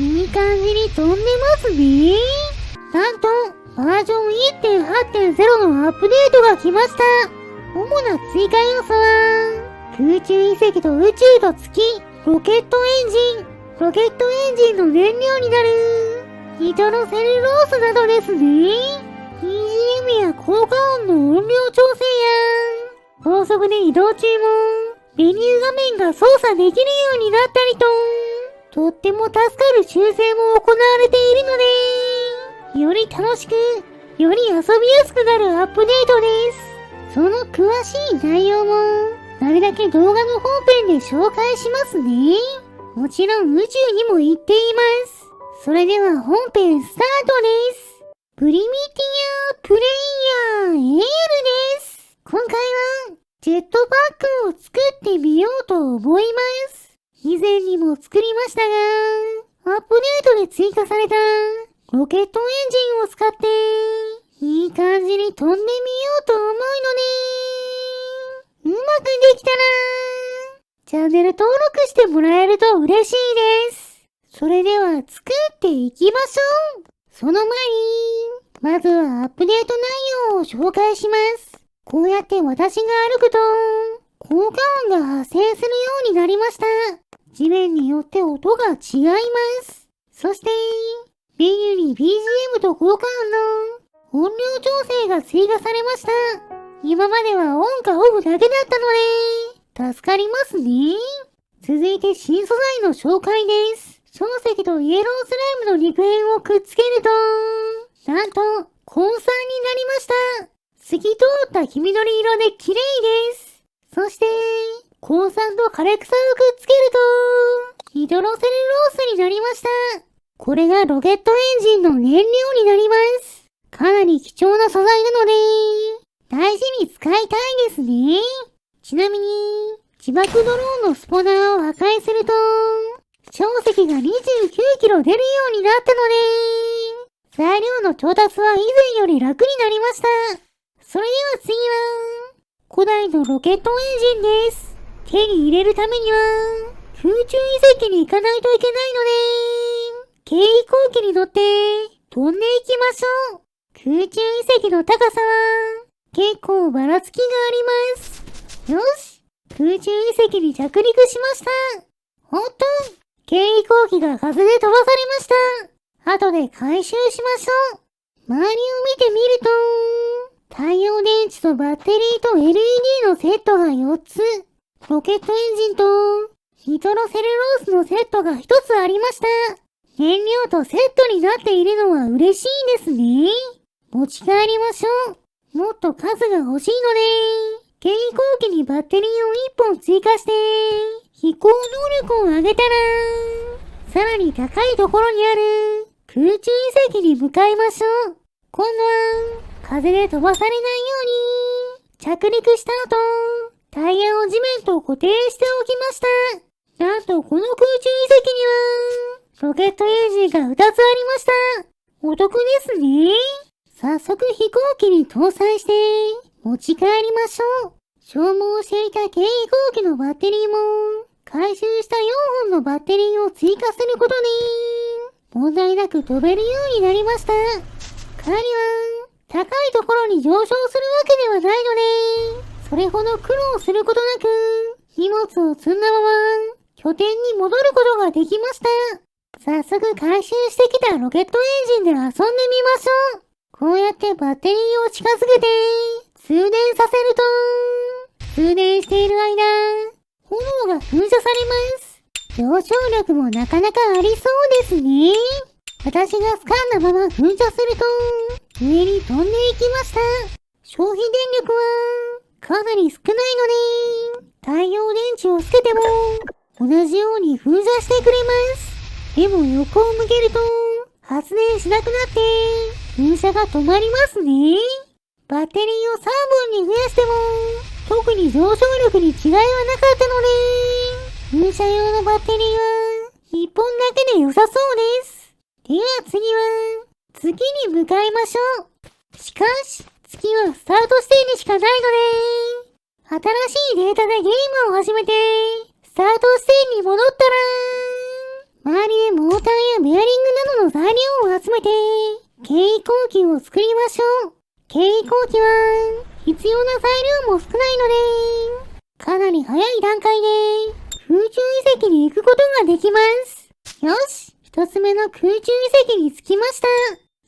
いい感じに飛んでますね。なんと、バージョン 1.8.0 のアップデートが来ました。主な追加要素は、空中遺跡と宇宙と月、ロケットエンジンの燃料になる、人のセルロースなどですね。BGM や効果音の音量調整や、高速で移動中も、メニュー画面が操作できるようになったりと、とっても助かる修正も行われているので、より楽しく、より遊びやすくなるアップデートです。その詳しい内容も、なるだけ動画の本編で紹介しますね。もちろん宇宙にも行っています。それでは本編スタートです。プリミティアプレイヤーエールです。今回はジェットパックを作ってみようと思います。以前にも作りましたが、アップデートで追加されたロケットエンジンを使っていい感じに飛んでみようと思うので、うまくできたらチャンネル登録してもらえると嬉しいです。それでは作っていきましょう。その前に、まずはアップデート内容を紹介します。こうやって私が歩くと、効果音が発生するようになりました。地面によって音が違います。そして、メニューに BGM と効果音の音量調整が追加されました。今まではオンかオフだけだったので、助かりますね。続いて新素材の紹介です。硝石とイエロースライムの肉片をくっつけると、なんと、混散になりました。透き通った黄緑色で綺麗です。そして、鉱酸と枯れ草をくっつけると、ヒドロセルロースになりました。これがロケットエンジンの燃料になります。かなり貴重な素材なので、大事に使いたいですね。ちなみに、自爆ドローンのスポナーを破壊すると、硝石が29キロ出るようになったので、材料の調達は以前より楽になりました。それでは次は、古代のロケットエンジンです。手に入れるためには、空中遺跡に行かないといけないので、軽飛行機に乗って飛んでいきましょう。空中遺跡の高さは、結構ばらつきがあります。よし、空中遺跡に着陸しました。おっと、軽飛行機が風で飛ばされました。後で回収しましょう。周りを見てみると、太陽電池とバッテリーと LED のセットが4つ、ロケットエンジンとヒドロセルロースのセットが1つありました。燃料とセットになっているのは嬉しいですね。持ち帰りましょう。もっと数が欲しいので、軽飛行機にバッテリーを1本追加して、飛行能力を上げたら、さらに高いところにある空中遺跡に向かいましょう。今度は、風で飛ばされないように、着陸した後、タイヤを地面と固定しておきました。なんとこの空中遺跡には、ロケットエンジンが2つありました。お得ですね。早速飛行機に搭載して、持ち帰りましょう。消耗していた軽飛行機のバッテリーも、回収した4本のバッテリーを追加することで、問題なく飛べるようになりました。帰りは、高いところに上昇するわけではないので、それほど苦労することなく、荷物を積んだまま、拠点に戻ることができました。早速回収してきたロケットエンジンで遊んでみましょう。こうやってバッテリーを近づけて、通電させると、通電している間、炎が噴射されます。上昇力もなかなかありそうですね。私が掴んだまま噴射すると、上に飛んでいきました。消費電力は、かなり少ないので、太陽電池をつけても、同じように噴射してくれます。でも横を向けると、発電しなくなって、噴射が止まりますね。バッテリーを3本に増やしても、特に上昇力に違いはなかったので、噴射用のバッテリーは、1本だけで良さそうです。では次は、月に向かいましょう。しかし、月はスタート地点にしかないので、新しいデータでゲームを始めて、スタート地点に戻ったら、めて、軽飛行機を作りましょう。軽飛行機は、必要な材料も少ないので、かなり早い段階で、空中遺跡に行くことができます。よし、一つ目の空中遺跡に着きました。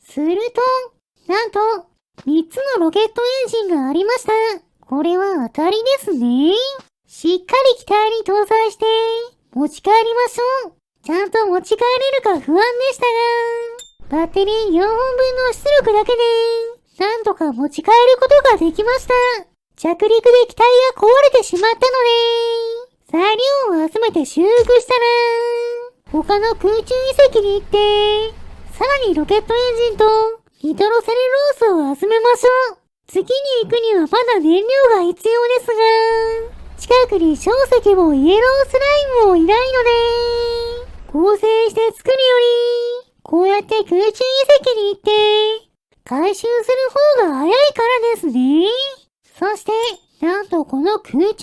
すると、なんと、3つのロケットエンジンがありました。これは当たりですね。しっかり機体に搭載して、持ち帰りましょう。ちゃんと持ち帰れるか不安でしたが、バッテリー4本分の出力だけで、なんとか持ち帰ることができました。着陸で機体が壊れてしまったので、材料を集めて修復したら、他の空中遺跡に行って、さらにロケットエンジンとニトロセルロースを集めましょう。次に行くにはまだ燃料が必要ですが、近くに硝石もイエロースライムもいないので、合成して作るより、こうやって空中遺跡に行って、回収する方が早いからですね。そして、なんとこの空中遺跡、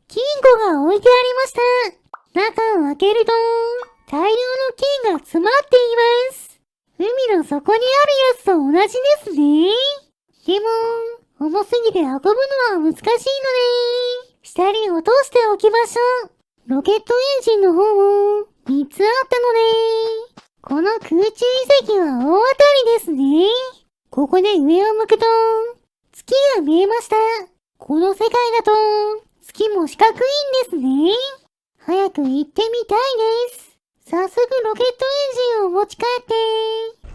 金庫が置いてありました。中を開けると、大量の金が詰まっています。海の底にあるやつと同じですね。でも、重すぎて運ぶのは難しいので、下に落としておきましょう。ロケットエンジンの方も3つあったので、この空中遺跡は大当たりですね。ここで上を向くと、月が見えました。この世界だと、月も四角いんですね。早く行ってみたいです。早速ロケットエンジンを持ち帰って、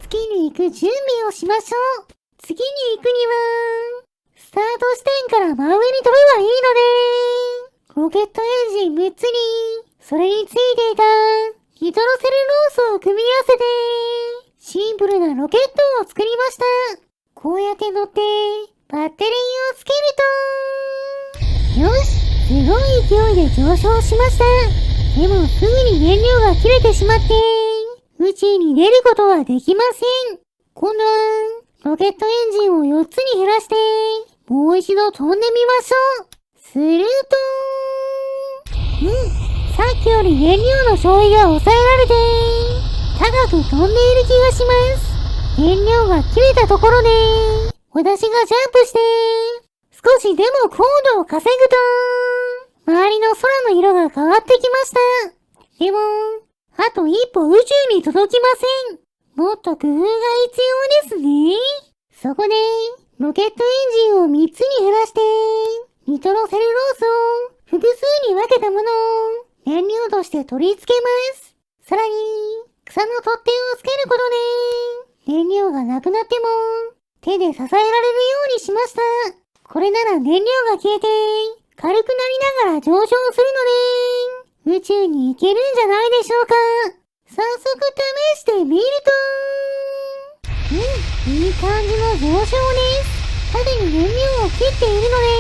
月に行く準備をしましょう。次に行くには、スタート地点から真上に飛べばいいので、ロケットエンジン6つに、それについていた、ニトロセルロースを組み合わせて、シンプルなロケットを作りました。こうやって乗って、バッテリーをつけると、よし、すごい勢いで上昇しました。でもすぐに燃料が切れてしまって、宇宙に出ることはできません。今度は、ロケットエンジンを4つに減らして、もう一度飛んでみましょう。すると、さっきより燃料の消費が抑えられて、高く飛んでいる気がします。燃料が切れたところで、私がジャンプして、少しでも高度を稼ぐと、周りの空の色が変わってきました。でも、あと一歩宇宙に届きません。もっと工夫が必要ですね。そこで、ロケットエンジンを3つに減らして、ニトロセルロースを複数に分けたものを燃料として取り付けます。さらに、草の取っ手をつけることで、燃料がなくなっても、手で支えられるようにしました。これなら燃料が消えて、軽くなりながら上昇するので、宇宙に行けるんじゃないでしょうか。早速試してみると、いい感じの上昇です。縦に燃料を切っているので、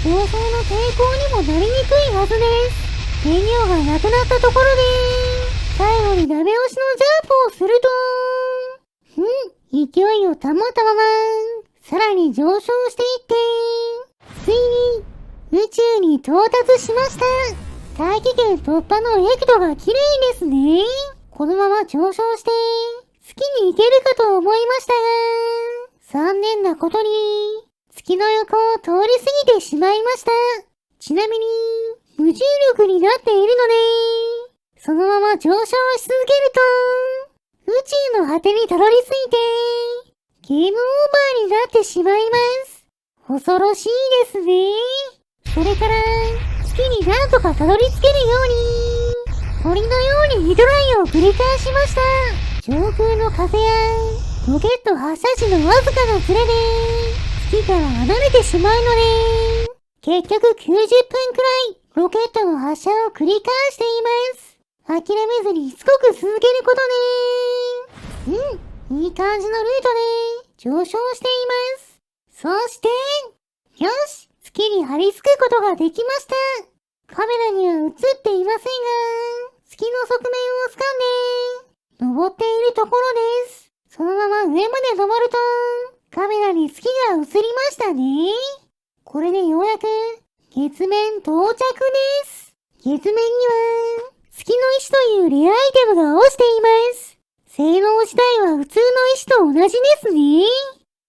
上昇の抵抗にもなりにくいはずです。燃料がなくなったところで、最後にダメ押しのジャンプをすると、勢いを保ったまま、さらに上昇していって、ついに宇宙に到達しました。大気圏突破のエクトが綺麗ですね。このまま上昇して、月に行けるかと思いましたが、残念なことに、月の横を通り過ぎてしまいました。ちなみに、無重力になっているので、そのまま上昇し続けると、宇宙の果てにたどり着いて、ゲームオーバーになってしまいます。恐ろしいですね。それから、月になんとかたどり着けるように、鳥のようにヒドライを繰り返しました。上空の風や、ロケット発射時のわずかなズレで、月から離れてしまうので、結局90分くらい、ロケットの発射を繰り返しています。諦めずにしつこく続けることで、いい感じのルートで上昇しています。そして、よし、月に張り付くことができました。カメラには映っていませんが、月の側面を掴んで、登っているところです。そのまま上まで登ると、カメラに月が映りましたね。これでようやく、月面到着です。月面には、月の石というレアアイテムが落ちています。性能自体は普通の石と同じですね。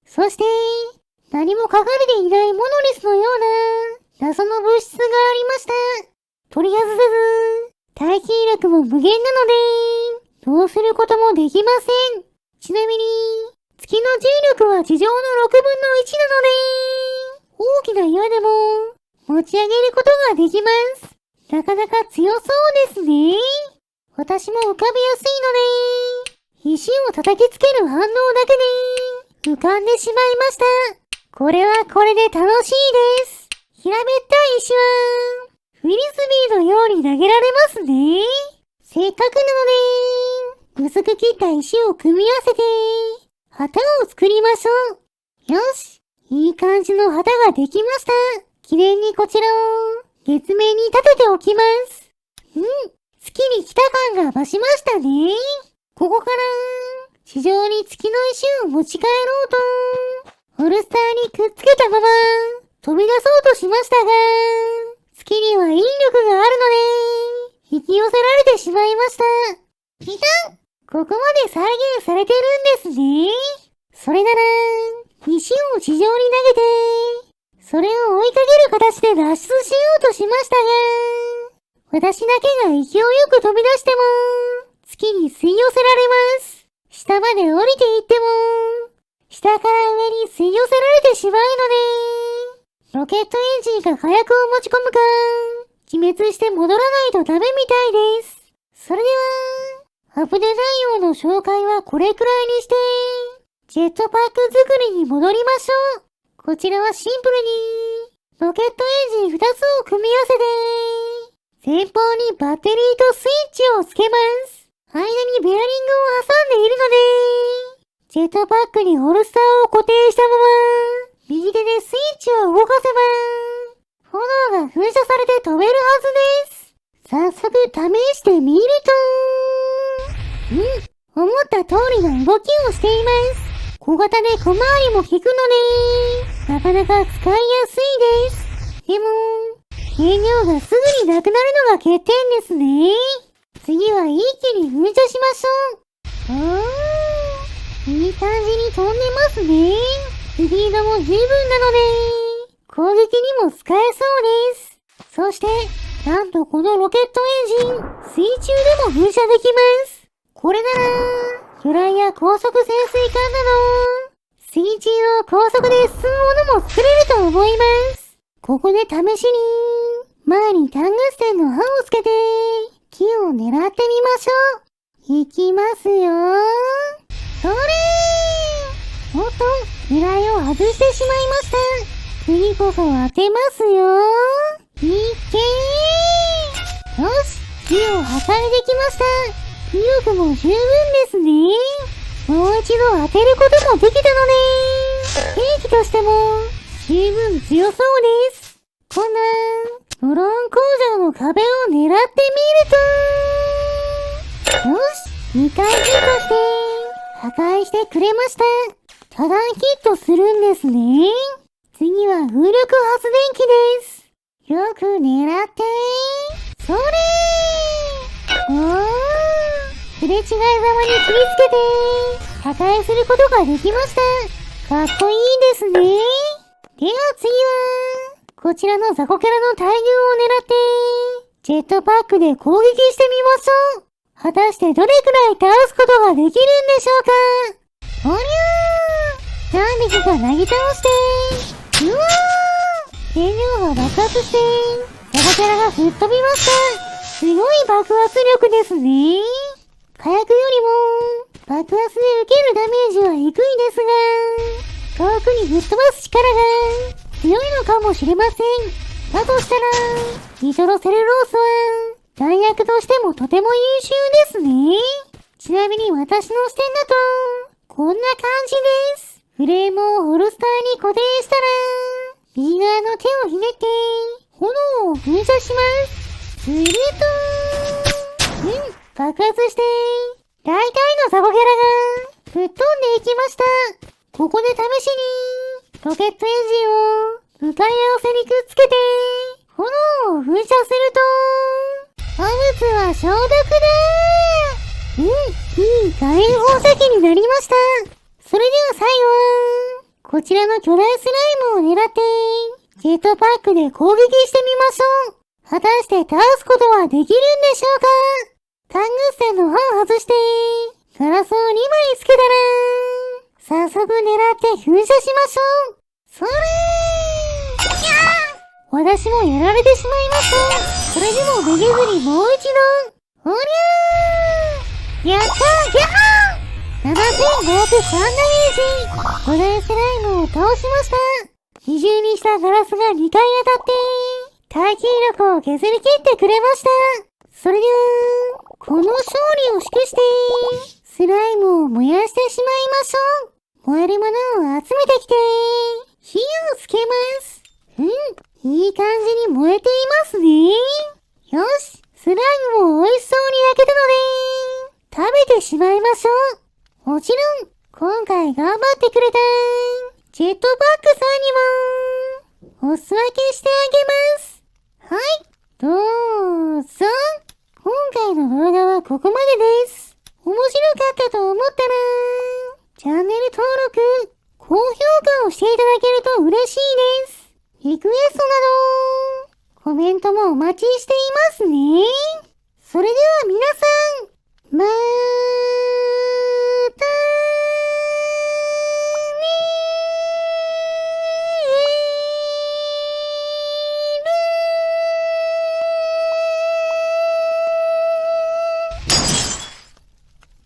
そして、何も書かれていないモノリスのような謎の物質がありました。取り外せず、耐久力も無限なので、どうすることもできません。ちなみに、月の重力は地上の6分の1なので、大きな岩でも持ち上げることができます。なかなか強そうですね。私も浮かびやすいので、石を叩きつける反応だけで浮かんでしまいました。これはこれで楽しいです。平べったい石は、フリスビーのように投げられますね。せっかくなので、薄く切った石を組み合わせて、旗を作りましょう。よし、いい感じの旗ができました。記念にこちらを月面に立てておきます。月に来た感が増しましたね。ここから、地上に月の石を持ち帰ろうと、ホルスターにくっつけたまま、飛び出そうとしましたが、月には引力があるので、引き寄せられてしまいました。ピタン！ここまで再現されてるんですね。それなら、石を地上に投げて、それを追いかける形で脱出しようとしましたが、私だけが勢いよく飛び出しても、月に吸い寄せられます。下まで降りていっても、下から上に吸い寄せられてしまうので、ロケットエンジンが火薬を持ち込むか、気滅して戻らないとダメみたいです。それでは、アップデザイン王の紹介はこれくらいにして、ジェットパック作りに戻りましょう。こちらはシンプルに、ロケットエンジン2つを組み合わせて、前方にバッテリーとスイッチをつけます。間にベアリングを挟んでいるので、ジェットパックにホルスターを固定したまま、右手でスイッチを動かせば、炎が噴射されて飛べるはずです。早速試してみると、思った通りの動きをしています。小型で小回りも効くので、なかなか使いやすいです。でも、燃料がすぐになくなるのが欠点ですね。次は一気に噴射しましょう。いい感じに飛んでますね。スピードも十分なので、攻撃にも使えそうです。そして、なんとこのロケットエンジン、水中でも噴射できます。これなら、魚雷や高速潜水艦など、水中を高速で進むものも作れると思います。ここで試しに、前にタングステンの刃をつけて、木を狙ってみましょう。いきますよー。それー！おっと、狙いを外してしまいました。次こそ当てますよー。いっけー！よし、木を破壊できました。威力も十分ですね。もう一度当てることもできたので、兵器としても十分強そうです。今度は、ドローン工場の壁を狙ってみると、よし、2回ヒットして、破壊してくれました。多段ヒットするんですね。次は風力発電機です。よく狙って、それー！すれ違いざまに切りつけて、破壊することができました。かっこいいですね。では次は、こちらの雑魚キャラの大群を狙って、ジェットパックで攻撃してみましょう。果たしてどれくらい倒すことができるんでしょうか。おりゃー！何匹かなぎ倒して、うわー！燃料が爆発して、雑魚キャラが吹っ飛びました。すごい爆発力ですね。火薬よりも、爆発で受けるダメージは低いですが、遠くに吹っ飛ばす力が強いのかもしれません。だとしたら、ニトロセルロースは、弾薬としてもとても優秀ですね。ちなみに私の視点だと、こんな感じです。フレームをホルスターに固定したら、右側の手をひねって、炎を噴射します。すると、爆発して、大体のザコキャラが吹っ飛んでいきました。ここで試しに、ロケットエンジンを向かい合わせにくっつけて、炎を噴射すると、お物は消毒だー！いい感火炎放射器になりました。それでは最後は、こちらの巨大スライムを狙って、ジェットパックで攻撃してみましょう。果たして倒すことはできるんでしょうか？タングステンの刃を外して、ガラスを2枚つけたら、早速狙って噴射しましょう。それー！私もやられてしまいました。それでもめげずにもう一度。おりゃー！やったー！やっはー！ 7503 ダメージ！巨大スライムを倒しました。二重にしたガラスが2回当たって、耐久力を削り切ってくれました。それでは、この勝利を祝して、スライムを燃やしてしまいましょう。燃えるものを集めてきて、火をつけます。いい感じに燃えていますね。よし、スライムも美味しそうに焼けたので、食べてしまいましょう。もちろん、今回頑張ってくれた、ジェットバックさんにも、お裾分けしてあげます。はい、どうぞ。今回の動画はここまでです。面白かったと思ったら、チャンネル登録、高評価をしていただけると嬉しいです。リクエストなど、コメントもお待ちしていますね。それでは皆さん、まー